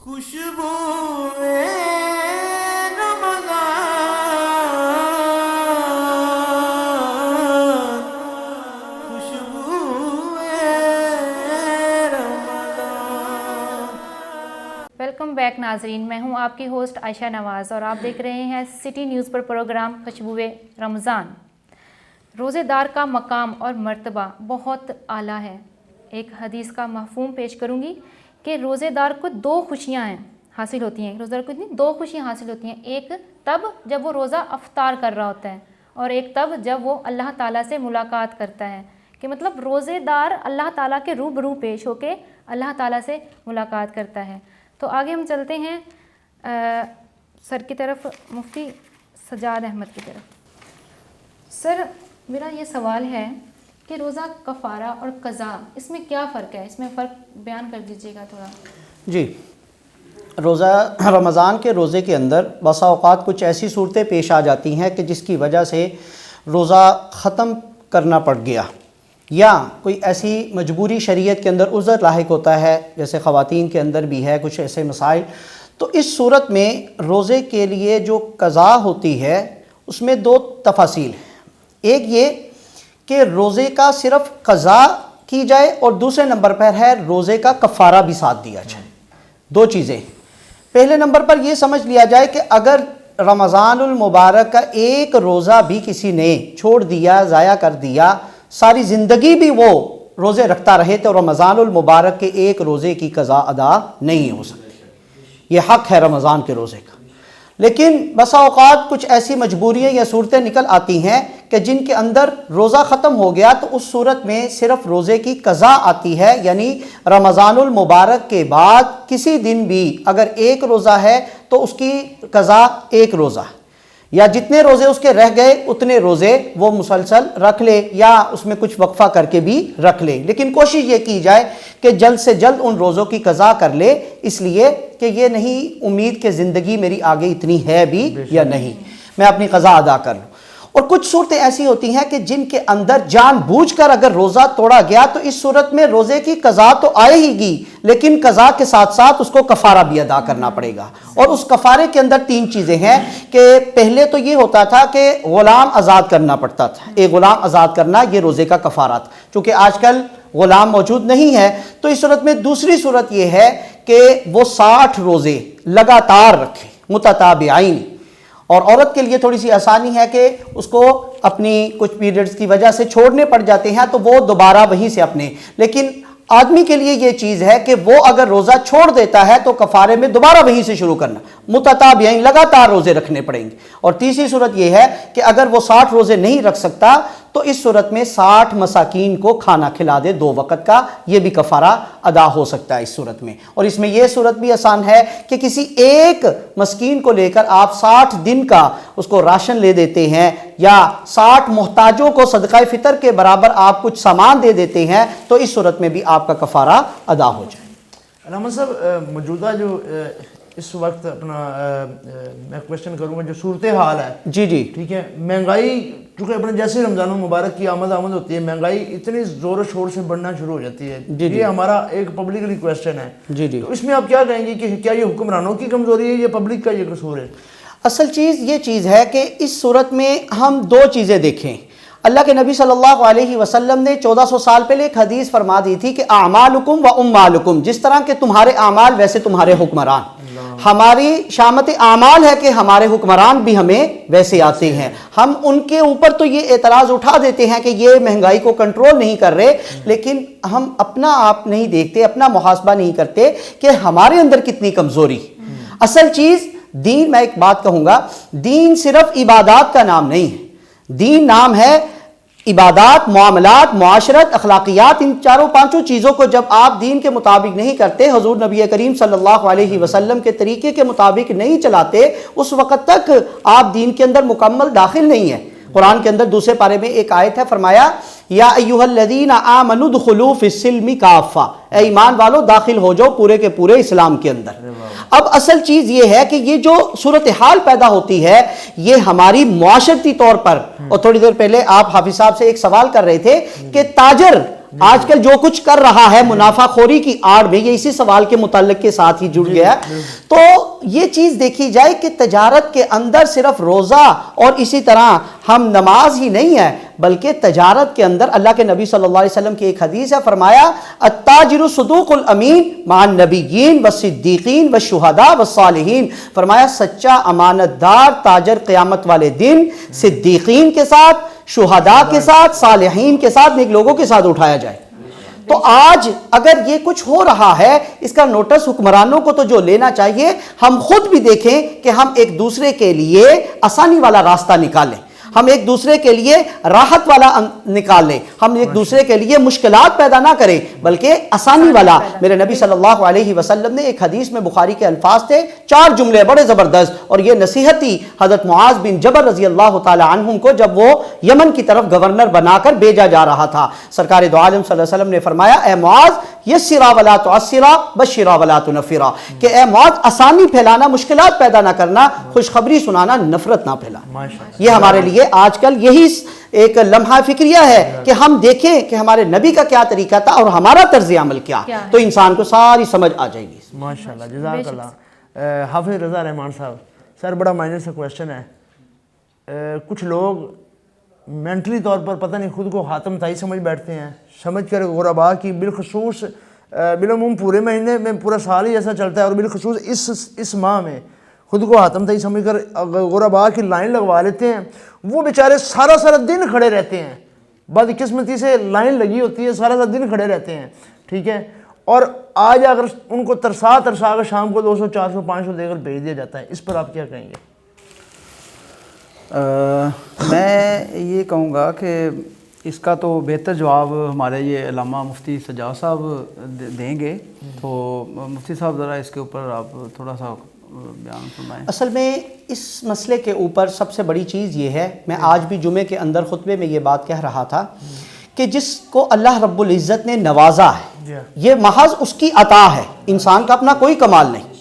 خوشبو رمضان خوشبو رمضان۔ Welcome back ناظرین، میں ہوں آپ کی ہوسٹ عائشہ نواز اور آپ دیکھ رہے ہیں سٹی نیوز پر پروگرام خوشبو رمضان۔ روزے دار کا مقام اور مرتبہ بہت اعلیٰ ہے۔ ایک حدیث کا مفہوم پیش کروں گی کہ روزے دار کو دو خوشیاں حاصل ہوتی ہیں۔ روزے دار کو دو خوشیاں حاصل ہوتی ہیں، ایک تب جب وہ روزہ افطار کر رہا ہوتا ہے اور ایک تب جب وہ اللہ تعالیٰ سے ملاقات کرتا ہے، کہ مطلب روزے دار اللہ تعالیٰ کے روبرو پیش ہو کے اللہ تعالیٰ سے ملاقات کرتا ہے۔ تو آگے ہم چلتے ہیں سر کی طرف، مفتی سجاد احمد کی طرف۔ سر، میرا یہ سوال ہے کہ روزہ کفارہ اور قضا، اس میں کیا فرق ہے؟ اس میں فرق بیان کر دیجیے گا تھوڑا۔ جی، روزہ رمضان کے روزے کے اندر بسا اوقات کچھ ایسی صورتیں پیش آ جاتی ہیں کہ جس کی وجہ سے روزہ ختم کرنا پڑ گیا، یا کوئی ایسی مجبوری شریعت کے اندر عذر لاحق ہوتا ہے، جیسے خواتین کے اندر بھی ہے کچھ ایسے مسائل۔ تو اس صورت میں روزے کے لیے جو قضا ہوتی ہے اس میں دو تفاصیل ہیں۔ ایک یہ کہ روزے کا صرف قضا کی جائے، اور دوسرے نمبر پر ہے روزے کا کفارہ بھی ساتھ دیا جائے۔ دو چیزیں۔ پہلے نمبر پر یہ سمجھ لیا جائے کہ اگر رمضان المبارک کا ایک روزہ بھی کسی نے چھوڑ دیا، ضائع کر دیا، ساری زندگی بھی وہ روزے رکھتا رہے تو رمضان المبارک کے ایک روزے کی قضا ادا نہیں ہو سکتی۔ یہ حق ہے رمضان کے روزے کا۔ لیکن بسا اوقات کچھ ایسی مجبوریاں یا صورتیں نکل آتی ہیں کہ جن کے اندر روزہ ختم ہو گیا تو اس صورت میں صرف روزے کی قضا آتی ہے، یعنی رمضان المبارک کے بعد کسی دن بھی اگر ایک روزہ ہے تو اس کی قضا ایک روزہ ہے، یا جتنے روزے اس کے رہ گئے اتنے روزے وہ مسلسل رکھ لے، یا اس میں کچھ وقفہ کر کے بھی رکھ لے۔ لیکن کوشش یہ کی جائے کہ جلد سے جلد ان روزوں کی قضا کر لے، اس لیے کہ یہ نہیں امید کہ زندگی میری آگے اتنی ہے بھی یا نہیں، میں اپنی قضا ادا کر لوں۔ اور کچھ صورتیں ایسی ہوتی ہیں کہ جن کے اندر جان بوجھ کر اگر روزہ توڑا گیا تو اس صورت میں روزے کی قضا تو آئے ہی گی، لیکن قضا کے ساتھ ساتھ اس کو کفارہ بھی ادا کرنا پڑے گا۔ اور اس کفارے کے اندر تین چیزیں ہیں کہ پہلے تو یہ ہوتا تھا کہ غلام آزاد کرنا پڑتا تھا، ایک غلام آزاد کرنا یہ روزے کا کفارہ تھا۔ چونکہ آج کل غلام موجود نہیں ہے تو اس صورت میں دوسری صورت یہ ہے کہ وہ 60 روزے لگاتار رکھے متتابعین۔ اور عورت کے لیے تھوڑی سی آسانی ہے کہ اس کو اپنی کچھ پیریڈز کی وجہ سے چھوڑنے پڑ جاتے ہیں تو وہ دوبارہ وہیں سے اپنے، لیکن آدمی کے لیے یہ چیز ہے کہ وہ اگر روزہ چھوڑ دیتا ہے تو کفارے میں دوبارہ وہیں سے شروع کرنا، متتابعین لگاتار روزے رکھنے پڑیں گے۔ اور تیسری صورت یہ ہے کہ اگر وہ 60 روزے نہیں رکھ سکتا تو اس صورت میں 60 مساکین کو کھانا کھلا دے 2 وقت کا، یہ بھی کفارہ ادا ہو سکتا ہے اس صورت میں۔ اور اس میں یہ صورت بھی آسان ہے کہ کسی ایک مسکین کو لے کر آپ 60 دن کا اس کو راشن لے دیتے ہیں، یا 60 محتاجوں کو صدقہ فطر کے برابر آپ کچھ سامان دے دیتے ہیں، تو اس صورت میں بھی آپ کا کفارہ ادا ہو جائے۔ علامہ صاحب، موجودہ جو اس وقت اپنا میں کوشچن کروں گا جو صورتحال ہے، جی جی ٹھیک ہے، مہنگائی چونکہ اپنے جیسے رمضان المبارک کی آمد ہوتی ہے، مہنگائی اتنی زور و شور سے بڑھنا شروع ہو جاتی ہے۔ یہ ہمارا ایک پبلکلی کویسچن ہے۔ جی جی تو اس میں آپ کیا کہیں گے کہ کیا یہ حکمرانوں کی کمزوری ہے یا پبلک کا یہ قصور ہے؟ اصل چیز یہ چیز ہے کہ اس صورت میں ہم دو چیزیں دیکھیں۔ اللہ کے نبی صلی اللہ علیہ وسلم نے 1400 سال پہلے ایک حدیث فرما دی تھی کہ اعمالکم و اموالکم، جس طرح کہ تمہارے اعمال ویسے تمہارے حکمران۔ ہماری شامت اعمال ہے کہ ہمارے حکمران بھی ہمیں ویسے آتے ہیں۔ ہم ان کے اوپر تو یہ اعتراض اٹھا دیتے ہیں کہ یہ مہنگائی کو کنٹرول نہیں کر رہے، لیکن ہم اپنا آپ نہیں دیکھتے، اپنا محاسبہ نہیں کرتے کہ ہمارے اندر کتنی کمزوری۔ اصل چیز دین، میں ایک بات کہوں گا، دین صرف عبادات کا نام نہیں ہے، دین نام ہے عبادات، معاملات، معاشرت، اخلاقیات۔ ان چاروں پانچوں چیزوں کو جب آپ دین کے مطابق نہیں کرتے، حضور نبی کریم صلی اللہ علیہ وسلم کے طریقے کے مطابق نہیں چلاتے، اس وقت تک آپ دین کے اندر مکمل داخل نہیں ہیں۔ قرآن کے اندر دوسرے پارے میں ایک آیت ہے، فرمایا یا ایھا الذین آمنوا ادخلوا فی السلم کافہ، اے ایمان والو داخل ہو جاؤ پورے کے پورے اسلام کے اندر۔ اب اصل چیز یہ ہے کہ یہ جو صورتحال پیدا ہوتی ہے یہ ہماری معاشرتی طور پر، اور تھوڑی دیر پہلے آپ حافظ صاحب سے ایک سوال کر رہے تھے کہ تاجر آج کل جو کچھ کر رہا ہے منافع خوری کی آڑ میں، یہ اسی سوال کے متعلق کے ساتھ ہی جڑ گیا، تو یہ چیز دیکھی جائے کہ تجارت کے اندر صرف روزہ اور اسی طرح ہم نماز ہی نہیں ہے، بلکہ تجارت کے اندر اللہ کے نبی صلی اللہ علیہ وسلم کی ایک حدیث ہے، فرمایا التاجر صدوق الامین مع النبیین والصدیقین والشہداء والصالحین، فرمایا سچا امانت دار تاجر قیامت والے دن صدیقین کے ساتھ، شہداء کے ساتھ، صالحین کے ساتھ، نیک لوگوں کے ساتھ اٹھایا جائے۔ تو آج اگر یہ کچھ ہو رہا ہے، اس کا نوٹس حکمرانوں کو تو جو لینا چاہیے، ہم خود بھی دیکھیں کہ ہم ایک دوسرے کے لیے آسانی والا راستہ نکالیں، ہم ایک دوسرے کے لیے راحت والا نکالیں، ہم ایک دوسرے کے لیے مشکلات پیدا نہ کریں بلکہ آسانی والا۔ میرے نبی صلی اللہ علیہ وسلم نے ایک حدیث میں، بخاری کے الفاظ تھے، 4 جملے بڑے زبردست، اور یہ نصیحت تھی حضرت معاذ بن جبل رضی اللہ تعالی عنہم کو جب وہ یمن کی طرف گورنر بنا کر بھیجا جا رہا تھا۔ سرکار دو عالم صلی اللہ علیہ وسلم نے فرمایا، اے معاذ یسرا ولا تعسرا بشرا ولا تنفرا، کہ اے معاذ آسانی پھیلانا، مشکلات پیدا نہ کرنا، خوشخبری سنانا، نفرت نہ پھیلانا۔ یہ ہمارے لیے آج کل یہی ایک لمحہ فکریہ ہے کہ ہم دیکھیں کہ ہمارے نبی کا کیا طریقہ تھا اور ہمارا طرز عمل کیا، تو انسان کو ساری سمجھ آ جائے گی۔ ماشاءاللہ، جزاک اللہ۔ حافظ رضا رحمان صاحب، سر بڑا مائنر سا کویشچن ہے، کچھ لوگ مینٹلی طور پر پتہ نہیں خود کو حاتم تائی سمجھ بیٹھتے ہیں، سمجھ کر غرباء کی بالخصوص بالعموم پورے مہینے میں پورا سال ہی ایسا چلتا ہے اور بالخصوص اس ماہ میں خود کو حاتم تائی سمجھ کر غرباء کی لائن لگوا لیتے ہیں۔ وہ بیچارے سارا دن کھڑے رہتے ہیں، بدقسمتی سے لائن لگی ہوتی ہے، سارا دن کھڑے رہتے ہیں، ٹھیک ہے، اور آج اگر ان کو ترسا کر شام کو 200 400 500 دے کر بھیج دیا جاتا ہے، اس پر آپ کیا کہیں گے؟ میں یہ کہوں گا کہ اس کا تو بہتر جواب ہمارے یہ علامہ مفتی سجاد صاحب دیں گے، تو مفتی صاحب ذرا اس کے اوپر آپ تھوڑا سا بیان فرمائیں۔ اصل میں اس مسئلے کے اوپر سب سے بڑی چیز یہ ہے، میں آج بھی جمعے کے اندر خطبے میں یہ بات کہہ رہا تھا کہ جس کو اللہ رب العزت نے نوازا ہے، یہ محض اس کی عطا ہے، انسان کا اپنا کوئی کمال نہیں۔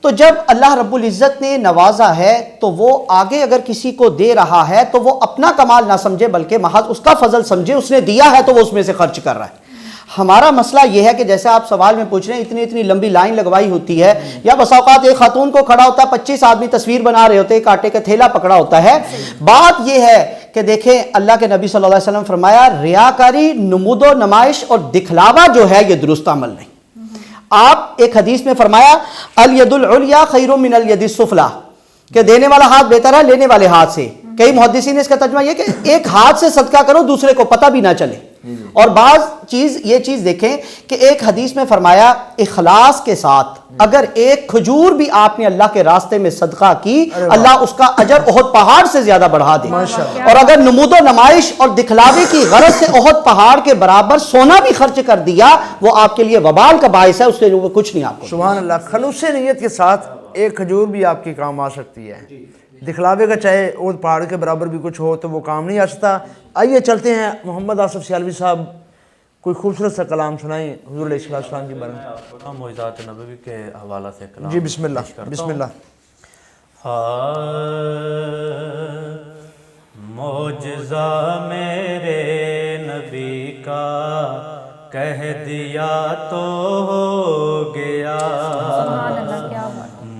تو جب اللہ رب العزت نے نوازا ہے تو وہ آگے اگر کسی کو دے رہا ہے تو وہ اپنا کمال نہ سمجھے بلکہ محض اس کا فضل سمجھے، اس نے دیا ہے تو وہ اس میں سے خرچ کر رہا ہے۔ ہمارا مسئلہ یہ ہے کہ جیسے آپ سوال میں پوچھ رہے ہیں، اتنی لمبی لائن لگوائی ہوتی ہے، یا بس اوقات ایک خاتون کو کھڑا ہوتا ہے، 25 آدمی تصویر بنا رہے ہوتے ہیں، ایک آٹے کا تھیلا پکڑا ہوتا ہے۔ بات یہ ہے کہ دیکھیں اللہ کے نبی صلی اللہ علیہ وسلم فرمایا، ریاکاری، نمود و نمائش اور دکھلاوا جو ہے یہ درست عمل نہیں۔ آپ ایک حدیث میں فرمایا، الید العلیٰ خیر من الید السفلیٰ، کہ دینے والا ہاتھ بہتر ہے لینے والے ہاتھ سے۔ کئی محدثین نے اس کا ترجمہ یہ کہ ایک ہاتھ سے صدقہ کرو دوسرے کو پتہ بھی نہ چلے۔ اور بعض یہ چیز دیکھیں کہ ایک حدیث میں فرمایا، اخلاص کے ساتھ اگر ایک کھجور بھی آپ نے اللہ کے راستے میں صدقہ کی، اللہ اس کا اجر احد پہاڑ سے زیادہ بڑھا دے۔ اور اگر نمود و نمائش اور دکھلاوے کی غرض سے احد پہاڑ کے برابر سونا بھی خرچ کر دیا، وہ آپ کے لیے وبال کا باعث ہے، اس سے کچھ نہیں آپ کو۔ سبحان اللہ، خلوص نیت کے ساتھ ایک کھجور بھی آپ کے کام آ سکتی ہے۔ دکھلاوے کا چاہے احد پہاڑ کے برابر بھی کچھ ہو تو وہ کام نہیں آ سکتا۔ آئیے چلتے ہیں، محمد آصف سیالوی صاحب کوئی خوبصورت سا کلام سنائیں حضور علیہ السلام کی بارے میں۔ معجزات نبوی کے حوالہ سے کلام جی بسم اللہ، بسم اللہ۔ معجزہ میرے نبی کا کہہ دیا تو ہو گیا،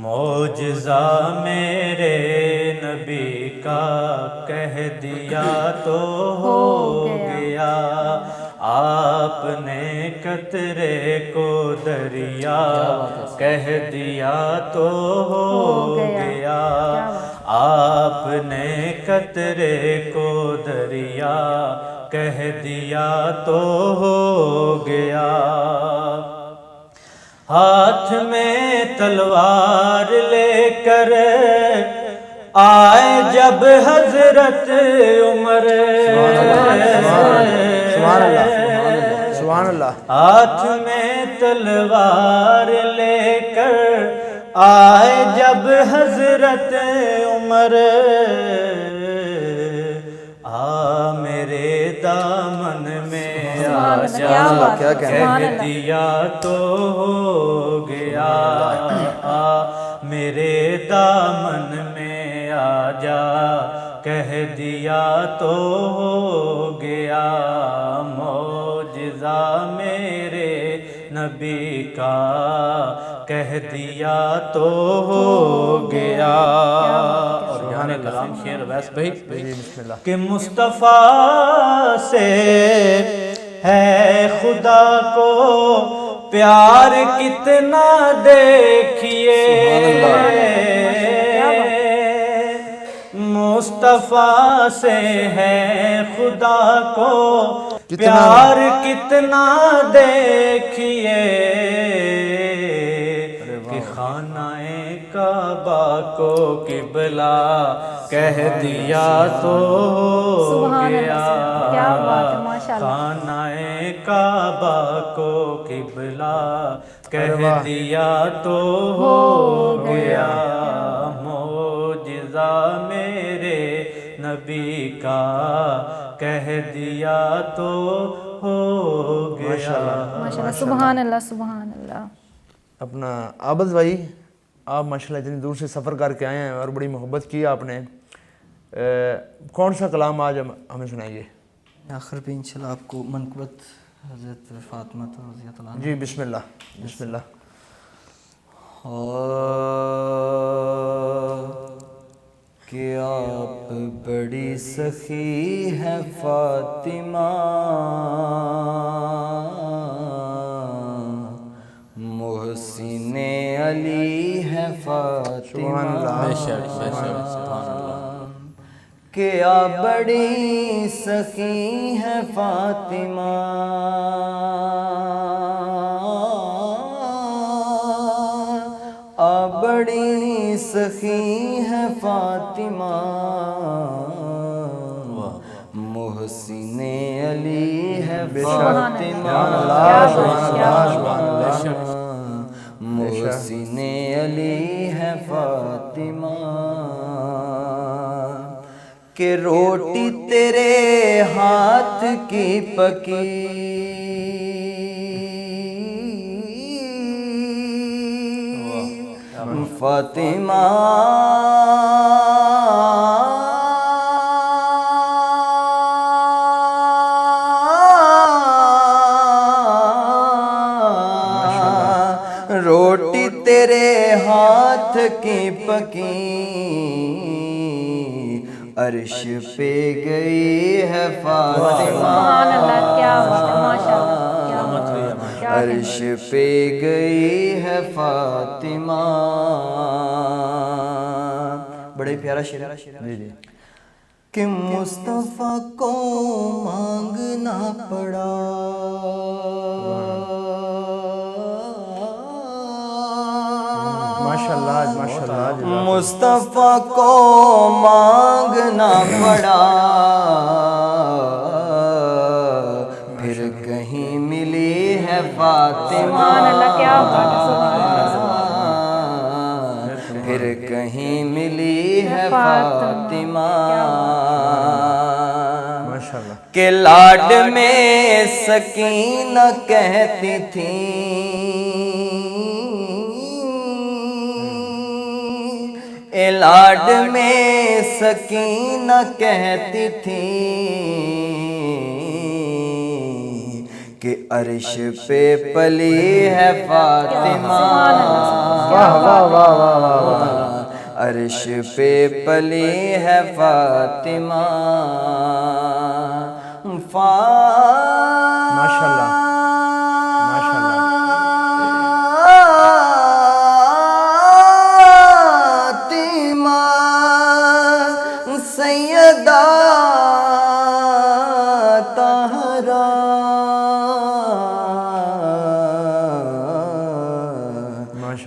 معجزہ میرے نبی کا کہہ دیا تو ہو گیا، آپ نے قطرے کو دریا کہہ دیا تو ہو گیا، آپ نے قطرے کو دریا کہہ دیا تو ہو گیا، ہاتھ میں تلوار لے کر آئے جب حضرت عمر، سبحان اللہ، سبحان اللہ، ہاتھ میں تلوار لے کر آئے جب حضرت عمر، آ میرے دامن میں آ جا کہہ دیا تو ہو گیا، آ میرے دامن میں آ جا کہہ دیا تو ہو گیا، معجزہ نبی کا کہہ دیا تو ہو گیا. اور یہاں کلام شعر ویس بھائی کہ مصطفیٰ سے ہے خدا کو پیار کتنا دیکھیے, مصطفیٰ سے ہے خدا کو پیار کتنا دیکھیے, کہ خانہ کعبہ کو قبلہ کہہ دیا تو ہو گیا. کیا بات ہے, ماشاءاللہ. خانہ کعبہ کو قبلہ کہہ دیا تو ہو گیا. معجزہ میرے نبی کا کہہ دیا تو ہو گیا. ماشاءاللہ, سبحان اللہ, سبحان اللہ. اپنا عابد بھائی, آپ ماشاءاللہ اتنی دور سے سفر کر کے آئے ہیں اور بڑی محبت کی آپ نے, کون سا کلام آج ہمیں سنائیے؟ آخر پہ انشاءاللہ آپ کو منقبت حضرت فاطمہ رضی اللہ عنہا. جی بسم اللہ, بسم اللہ. کہ آپ بڑی سخی ہے فاطمہ, محسن علی ہے فاطمہ, کہ آپ بڑی سخی ہے فاطمہ, آپ بڑی سخی ہے فاطمہ, محسن علی ہے فاطمہ, محسن علی ہے فاطمہ, کہ روٹی تیرے ہاتھ کی پکی, فاطمہ روٹی تیرے ہاتھ کی پکی, عرش پہ گئی ہے فاطمہ, سبحان اللہ, کیا بات ہے, ماشاءاللہ, کیا بات ہے. عرش پہ گئی ہے فاطمہ. بڑے پیارا شعر ہے کہ مصطفیٰ کو مانگنا پڑا, ماشاءاللہ, ماشاءاللہ. مصطفیٰ کو مانگنا پڑا, پھر کہیں ملی ہے فاطمہ, سبحان اللہ, کیا بات ہے, سبحان اللہ. پھر کہیں ملی ہے فاطمہ, ماشاءاللہ. کہ لاڈ میں سکینہ کہتی تھی, لاڈ میں سکینہ کہتی تھی, کہ عرش پہ پلی ہے فاطمہ, عرش پہ پلی ہے فاطمہ, ماشاءاللہ, ماشاءاللہ. سیدہ طاہرہ,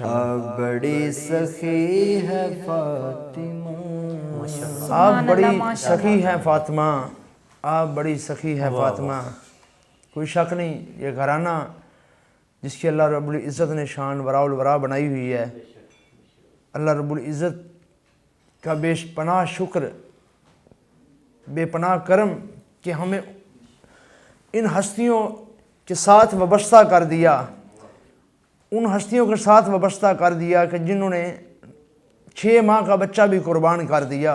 آپ بڑی سخی ہے فاطمہ, آپ بڑی سخی ہے فاطمہ, آپ بڑی سخی ہے فاطمہ. کوئی شک نہیں, یہ گھرانہ جس کی اللہ رب العزت نے شان وراء الورا بنائی ہوئی ہے, اللہ رب العزت کا بے پناہ شکر, بے پناہ کرم کہ ہمیں ان ہستیوں کے ساتھ وابستہ کر دیا, ان ہستیوں کے ساتھ وابستہ کر دیا کہ جنہوں نے 6 ماہ کا بچہ بھی قربان کر دیا,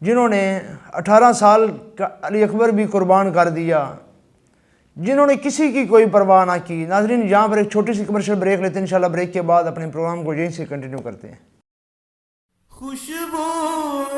جنہوں نے 18 سال کا علی اکبر بھی قربان کر دیا, جنہوں نے کسی کی کوئی پرواہ نہ کی۔ ناظرین یہاں پر ایک چھوٹی سی کمرشل بریک لیتے ہیں، انشاءاللہ بریک کے بعد اپنے پروگرام کو یہیں سے کنٹینیو کرتے ہیں۔ خوشبو